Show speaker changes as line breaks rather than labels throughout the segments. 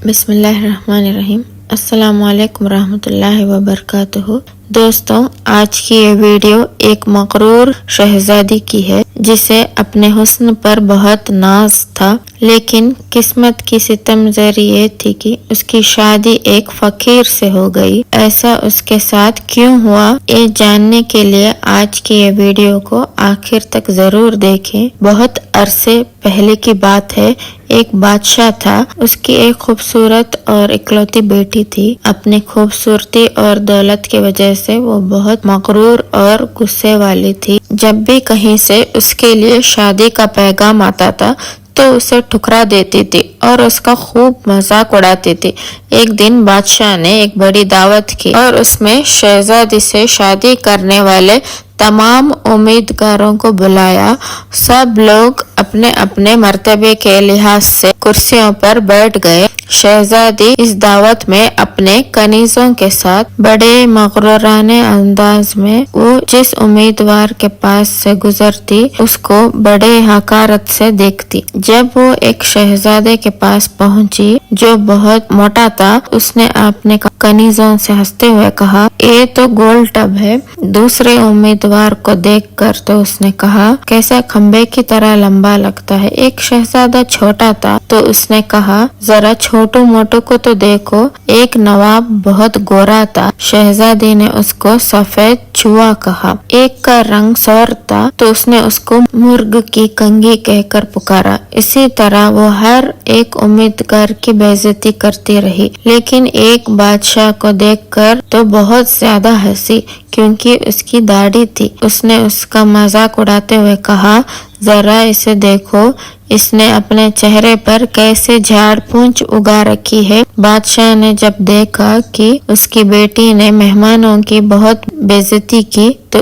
بسم اللہ الرحمن الرحیم۔ السلام علیکم ورحمۃ اللہ وبرکاتہ۔ دوستوں، آج کی یہ ویڈیو ایک مغرور شہزادی کی ہے جسے اپنے حسن پر بہت ناز تھا، لیکن قسمت کی ستم زری یہ تھی کہ اس کی شادی ایک فقیر سے ہو گئی۔ ایسا اس کے ساتھ کیوں ہوا، یہ جاننے کے لیے آج کی یہ ویڈیو کو آخر تک ضرور دیکھیں۔ بہت عرصے پہلے کی بات ہے، ایک بادشاہ تھا، اس کی ایک خوبصورت اور اکلوتی بیٹی تھی۔ اپنی خوبصورتی اور دولت کی وجہ سے وہ بہت مغرور اور غصے والی تھی۔ جب بھی کہیں سے اس کے لیے شادی کا پیغام آتا تھا تو اسے ٹھکرا دیتی تھی اور اس کا خوب مذاق اڑاتی تھی۔ ایک دن بادشاہ نے ایک بڑی دعوت کی اور اس میں شہزادی سے شادی کرنے والے تمام امیدواروں کو بلایا۔ سب لوگ اپنے اپنے مرتبے کے لحاظ سے کرسیوں پر بیٹھ گئے۔ شہزادی اس دعوت میں اپنے کنیزوں کے ساتھ بڑے مغرورانہ انداز میں وہ جس امیدوار کے پاس سے گزرتی اس کو بڑے حقارت سے دیکھتی۔ جب وہ ایک شہزادے کے پاس پہنچی جو بہت موٹا تھا، اس نے اپنے کنیزوں سے ہنستے ہوئے کہا، یہ تو گول ٹب ہے۔ دوسرے امیدوار کو دیکھ کر تو اس نے کہا، کیسا کھمبے کی طرح لمبا لگتا ہے۔ ایک شہزادہ چھوٹا تھا تو اس نے کہا، ذرا چھوٹو موٹو کو تو دیکھو۔ ایک نواب بہت گورا تھا، شہزادی نے اس کو سفید چوہا کہا۔ ایک کا رنگ سور تھا تو اس نے اس کو مرغ کی کنگھی کہہ کر پکارا۔ اسی طرح وہ ہر ایک امیدوار کی بے عزتی کرتی رہی، لیکن ایک بادشاہ کو دیکھ کر تو بہت زیادہ ہنسی کیونکہ اس کی داڑھی تھی۔ اس نے اس کا مذاق اڑاتے ہوئے کہا، ذرا اسے دیکھو، اس نے اپنے چہرے پر کیسے جھاڑ پونچھ اگا رکھی ہے۔ بادشاہ نے جب دیکھا کہ اس کی بیٹی نے مہمانوں کی بہت بے عزتی کی تو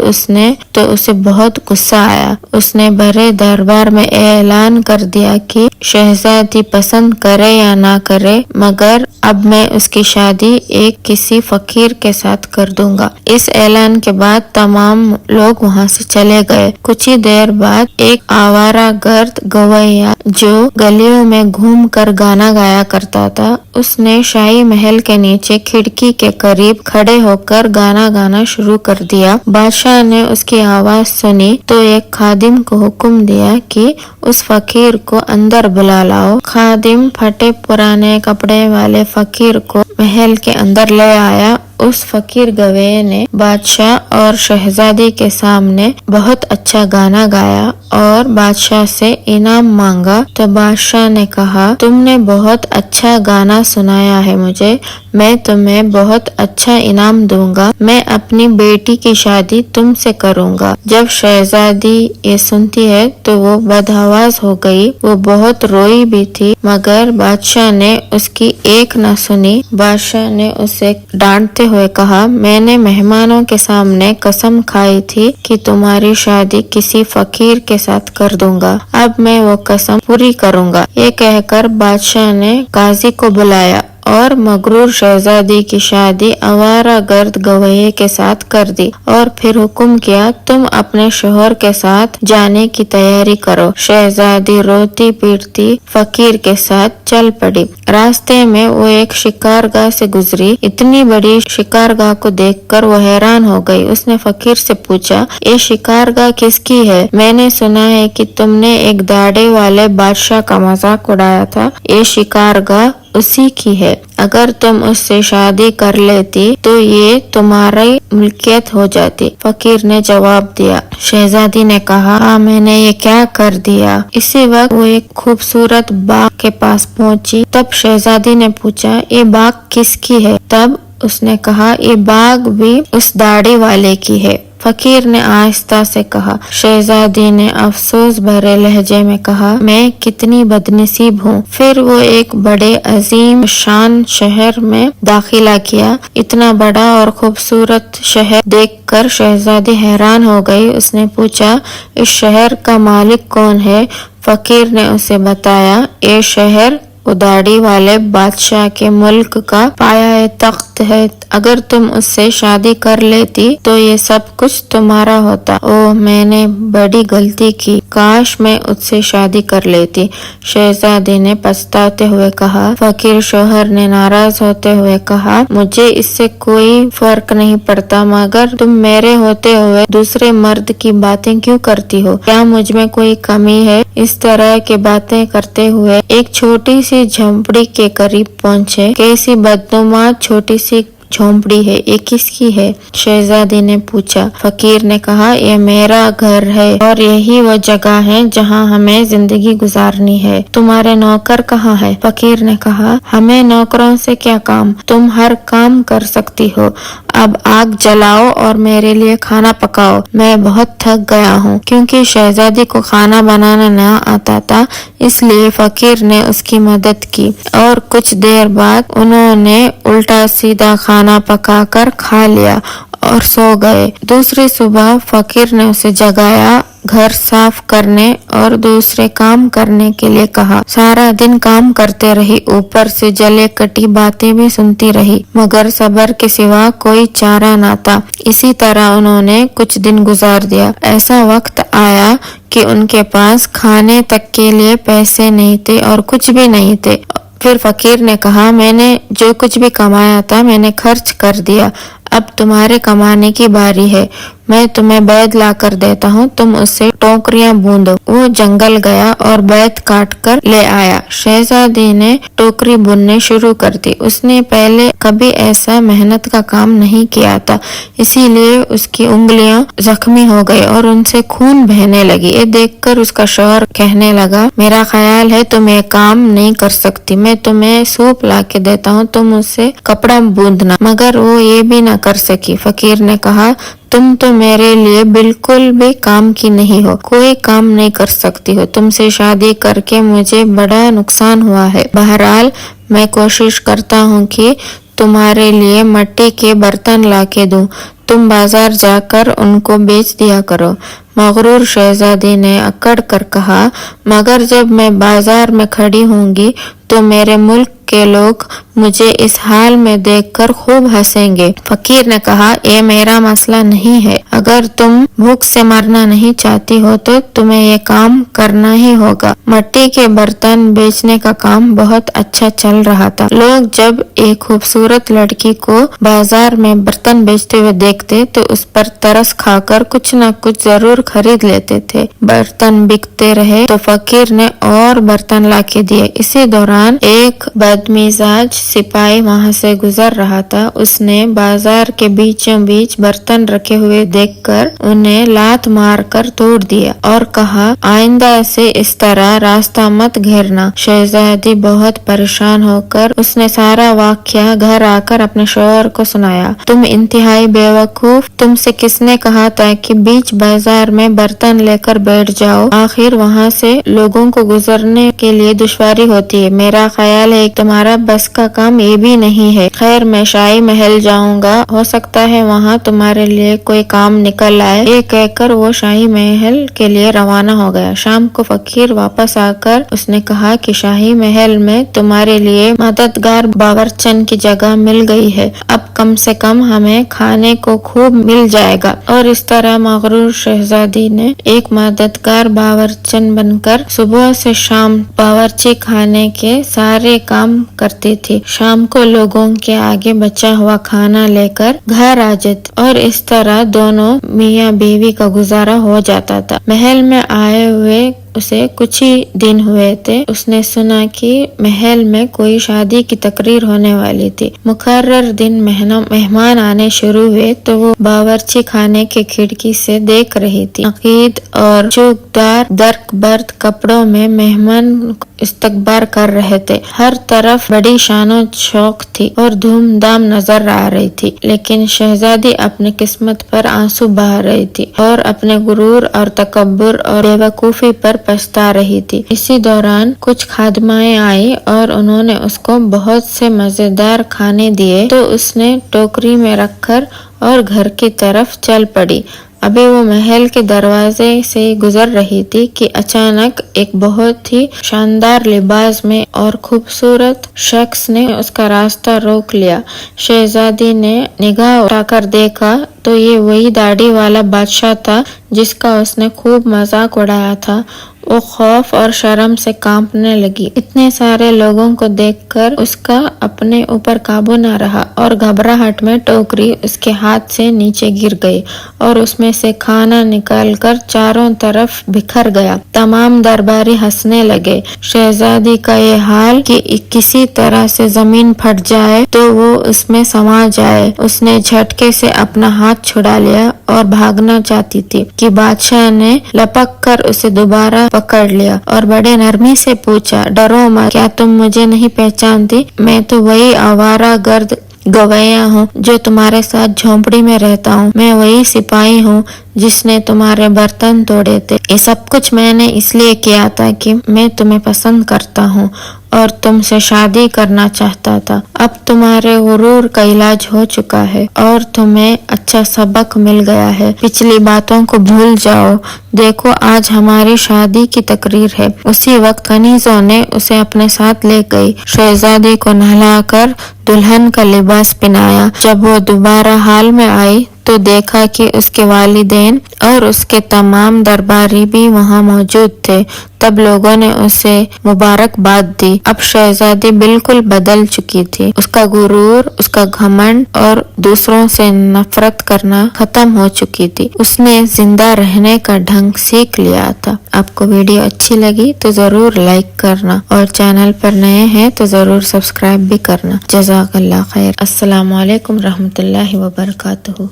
اسے بہت غصہ آیا۔ اس نے بڑے دربار میں اعلان کر دیا کہ شہزادی پسند کرے یا نہ کرے، مگر اب میں اس کی شادی ایک کسی فقیر کے ساتھ کر دوں گا۔ اس اعلان کے بعد تمام لوگ وہاں سے چلے گئے۔ کچھ ہی دیر بعد ایک آوارہ گرد گویا جو گلیوں میں گھوم کر گانا گایا کرتا تھا، اس نے شاہی محل کے نیچے کھڑکی کے قریب کھڑے ہو کر گانا گانا شروع کر دیا۔ بادشاہ نے اس کی آواز سنی تو ایک خادم کو حکم دیا کہ اس فقیر کو اندر بلا لاؤ۔ خادم پھٹے پرانے کپڑے والے فقیر کو محل کے اندر لے آیا۔ اس فقیر گویے نے بادشاہ اور شہزادی کے سامنے بہت اچھا گانا گایا اور بادشاہ سے انعام مانگا تو بادشاہ نے کہا، تم نے بہت اچھا گانا سنایا ہے مجھے، میں تمہیں بہت اچھا انعام دوں گا، میں اپنی بیٹی کی شادی تم سے کروں گا۔ جب شہزادی یہ سنتی ہے تو وہ بدحواس ہو گئی، وہ بہت روئی بھی تھی، مگر بادشاہ نے اس کی ایک نہ سنی۔ بادشاہ نے اسے ڈانٹتے ہوئے کہا، میں نے مہمانوں کے سامنے قسم کھائی تھی کہ تمہاری شادی کسی فقیر کے ساتھ کر دوں گا، اب میں وہ قسم پوری کروں گا۔ یہ کہہ کر بادشاہ نے قاضی کو بلایا اور مغرور شہزادی کی شادی آوارہ گرد گویے کے ساتھ کر دی اور پھر حکم کیا، تم اپنے شوہر کے ساتھ جانے کی تیاری کرو۔ شہزادی روتی پیٹتی فقیر کے ساتھ چل پڑی۔ راستے میں وہ ایک شکارگاہ سے گزری۔ اتنی بڑی شکارگاہ کو دیکھ کر وہ حیران ہو گئی۔ اس نے فقیر سے پوچھا، یہ شکارگاہ کس کی ہے؟ میں نے سنا ہے کہ تم نے ایک داڑھی والے بادشاہ کا مذاق اڑایا تھا، یہ شکارگاہ اسی کی ہے۔ اگر تم اس سے شادی کر لیتی تو یہ تمہاری ملکیت ہو جاتی۔ فقیر نے جواب دیا۔ شہزادی نے کہا، ہاں میں نے یہ کیا کر دیا۔ اسی وقت وہ ایک خوبصورت باغ کے پاس پہنچی۔ تب شہزادی نے پوچھا، یہ باغ کس کی ہے؟ تب اس نے کہا، یہ باغ بھی اس داڑھی والے کی ہے۔ فقیر نے آہستہ سے کہا۔ شہزادی نے افسوس بھرے لہجے میں کہا، میں کتنی بدنصیب ہوں۔ پھر وہ ایک بڑے عظیم شان شہر میں داخلہ کیا۔ اتنا بڑا اور خوبصورت شہر دیکھ کر شہزادی حیران ہو گئی۔ اس نے پوچھا، اس شہر کا مالک کون ہے؟ فقیر نے اسے بتایا، یہ شہر वो दाढ़ी वाले बादशाह के मुल्क का पाया तख्त है, अगर तुम उससे शादी कर लेती तो ये सब कुछ तुम्हारा होता। ओह, मैंने बड़ी गलती की, काश मैं उससे शादी कर लेती, शहजादी ने पछताते हुए कहा। फकीर शोहर ने नाराज होते हुए कहा, मुझे इससे कोई फर्क नहीं पड़ता, मगर तुम मेरे होते हुए दूसरे मर्द की बातें क्यों करती हो? क्या मुझ में कोई कमी है? इस तरह की बातें करते हुए एक छोटी सी झोंपड़ी के करीब पहुँचे। कैसी बदनुमा छोटी सी झोंपड़ी है, ये किसकी है? शहजादी ने पूछा। फकीर ने कहा, ये मेरा घर है और यही वो जगह है जहाँ हमें जिंदगी गुजारनी है। तुम्हारे नौकर कहाँ है? फकीर ने कहा, हमें नौकरों से क्या काम, तुम हर काम कर सकती हो। अब आग जलाओ और मेरे लिए खाना पकाओ, मैं बहुत थक गया हूँ। क्योंकि शहजादी को खाना बनाना न आता था, इसलिए फकीर ने उसकी मदद की और कुछ देर बाद उन्होंने उल्टा सीधा खाना पकाकर खा लिया और सो गए। दूसरी सुबह फकीर ने उसे जगाया, घर साफ करने और दूसरे काम करने के लिए कहा। सारा दिन काम करते रही, ऊपर से जले कटी बातें भी सुनती रही, मगर सब्र के सिवा कोई चारा न था। इसी तरह उन्होंने कुछ दिन गुजार दिया। ऐसा वक्त आया कि उनके पास खाने तक के लिए पैसे नहीं थे और कुछ भी नहीं थे। फिर फकीर ने कहा, मैंने जो कुछ भी कमाया था मैंने खर्च कर दिया, अब तुम्हारे कमाने की बारी है। मैं तुम्हें बैद ला कर देता हूँ, तुम उससे टोकरियां बूंदो। वो जंगल गया और बैद काट कर ले आया। शहजादी ने टोकरी बुनने शुरू कर दी। उसने पहले कभी ऐसा मेहनत का काम नहीं किया था, इसीलिए उसकी उंगलियां जख्मी हो गई और उनसे खून बहने लगी। ये देखकर उसका शौहर कहने लगा, मेरा ख्याल है तुम ये काम नहीं कर सकती, मैं तुम्हें सूप ला के देता हूँ, तुम उससे कपड़ा बूंदना। मगर वो ये भी न कर सकी। फकीर ने कहा, तुम तो मेरे लिए बिल्कुल भी काम की नहीं हो, कोई काम नहीं कर सकती हो। तुमसे शादी करके मुझे बड़ा नुकसान हुआ है। बहरहाल मैं कोशिश करता हूँ कि तुम्हारे लिए मिट्टी के बर्तन लाके दूं, तुम बाजार जाकर उनको बेच दिया करो। मगरूर शहजादी ने अकड़ कर कहा, मगर जब मैं बाजार में खड़ी होंगी तो मेरे मुल्क के लोग मुझे इस हाल में देखकर खूब हंसेंगे। फकीर ने कहा, ये मेरा मसला नहीं है, अगर तुम भूख से मरना नहीं चाहती हो तो तुम्हें ये काम करना ही होगा। मिट्टी के बर्तन बेचने का काम बहुत अच्छा चल रहा था। लोग जब एक खूबसूरत लड़की को बाजार में बर्तन बेचते हुए देखते तो उस पर तरस खाकर कुछ न कुछ जरूर खरीद लेते थे। बर्तन बिकते रहे तो फकीर ने और बर्तन लाके दिए। इसी दौरान एक बदमिजाज सिपाही वहां से गुजर रहा था। उसने बाजार के बीचों बीच बर्तन रखे हुए देखकर उन्हें लात मारकर तोड़ दिया और कहा, आइंदा से इस तरह रास्ता मत घेरना। शहजादी बहुत परेशान होकर उसने सारा वाकया घर आकर अपने शौहर को सुनाया। तुम इंतहाई बेवकूफ, तुमसे किसने कहा था कि बीच बाजार में बर्तन लेकर बैठ जाओ? आखिर वहाँ से लोगों को गुजरने के लिए दुश्वारी होती है। मेरा ख्याल है तुम्हारा बस का काम ये भी नहीं है। खैर, मैं शाही महल जाऊंगा, हो सकता है वहाँ तुम्हारे लिए कोई काम निकल आए। ये कहकर वो शाही महल के लिए रवाना हो गया। शाम को फकीर वापस आकर उसने कहा कि शाही महल में तुम्हारे लिए मददगार बावर्चन की जगह मिल गई है, अब कम से कम हमें खाने को खूब मिल जाएगा। और इस तरह मगरूर शहजादी ने एक मददगार बावर्चन बनकर सुबह से शाम बावर्ची खाने के सारे काम करती थी। शाम को लोगों के आगे बचा हुआ खाना लेकर घर आ जाती और इस तरह दोनों मियाँ बीवी का गुजारा हो जाता था। महल में आए हुए उसे कुछ ही दिन हुए थे। उसने सुना कि महल में कोई शादी की तकरीर होने वाली थी। मुकर्रर दिन मेहमान आने शुरू हुए तो वो बावर्ची खाने के खिड़की से देख रही थी। अकीद और चूकदार दर्क बर्द कपड़ों में मेहमान इस्तकबार कर रहे थे। हर तरफ बड़ी शानो शौक थी और धूमधाम नजर आ रही थी। लेकिन शहजादी अपनी किस्मत पर आंसू बहा रही थी और अपने गुरूर और तकब्बुर और बेवकूफी पर पछता रही थी। इसी दौरान कुछ खादमाएं आई और उन्होंने उसको बहुत से मजेदार खाने दिए तो उसने टोकरी में रखकर और घर की तरफ चल पड़ी। अभी वो महल के दरवाजे से गुजर रही थी कि अचानक एक बहुत ही शानदार लिबास में और खूबसूरत शख्स ने उसका रास्ता रोक लिया। शहजादी ने निगाह उठाकर देखा तो ये वही दाढ़ी वाला बादशाह था जिसका उसने खूब मजाक उड़ाया था। वो खौफ और शर्म से कांपने लगी। इतने सारे लोगों को देखकर उसका अपने ऊपर काबू न रहा और घबराहट में टोकरी उसके हाथ से नीचे गिर गई और उसमें से खाना निकलकर चारों तरफ बिखर गया। तमाम दरबारी हंसने लगे। शहजादी का ये हाल कि किसी तरह से जमीन फट जाए तो वो उसमें समा जाए। उसने झटके से अपना हाथ छुड़ा लिया और भागना चाहती थी कि बादशाह ने लपक कर उसे दोबारा पकड़ लिया और बड़े नरमी से पूछा, डरो मत, क्या तुम मुझे नहीं पहचानती? मैं तो वही आवारा गर्द गवैया हूँ जो तुम्हारे साथ झोंपड़ी में रहता हूँ। मैं वही सिपाही हूँ जिसने तुम्हारे बर्तन तोड़े थे। ये सब कुछ मैंने इसलिए किया था कि मैं तुम्हें पसंद करता हूँ और तुमसे शादी करना चाहता था। अब तुम्हारे गुरूर का इलाज हो चुका है और तुम्हें अच्छा सबक मिल गया है। पिछली बातों को भूल जाओ। देखो आज हमारी शादी की तकरीर है। उसी वक्त कनीजों ने उसे अपने साथ ले गई। शहजादी को नहलाकर दुल्हन का लिबास पहनाया। जब वो दोबारा हाल में आई तो देखा कि उसके वालिदैन और उसके तमाम दरबारी भी वहाँ मौजूद थे। तब लोगों ने उसे मुबारकबाद दी। अब शहजादी बिल्कुल बदल चुकी थी। उसका गुरूर, उसका घमंड और दूसरों से नफरत करना खत्म हो चुकी थी। उसने जिंदा रहने का ढंग सीख लिया था। आपको वीडियो अच्छी लगी तो जरूर लाइक करना और चैनल पर नए हैं तो जरूर सब्सक्राइब भी करना। जज़ाकल्लाह खैर। अस्सलामु अलैकुम रहमतुल्लाहि व बरकातुहू।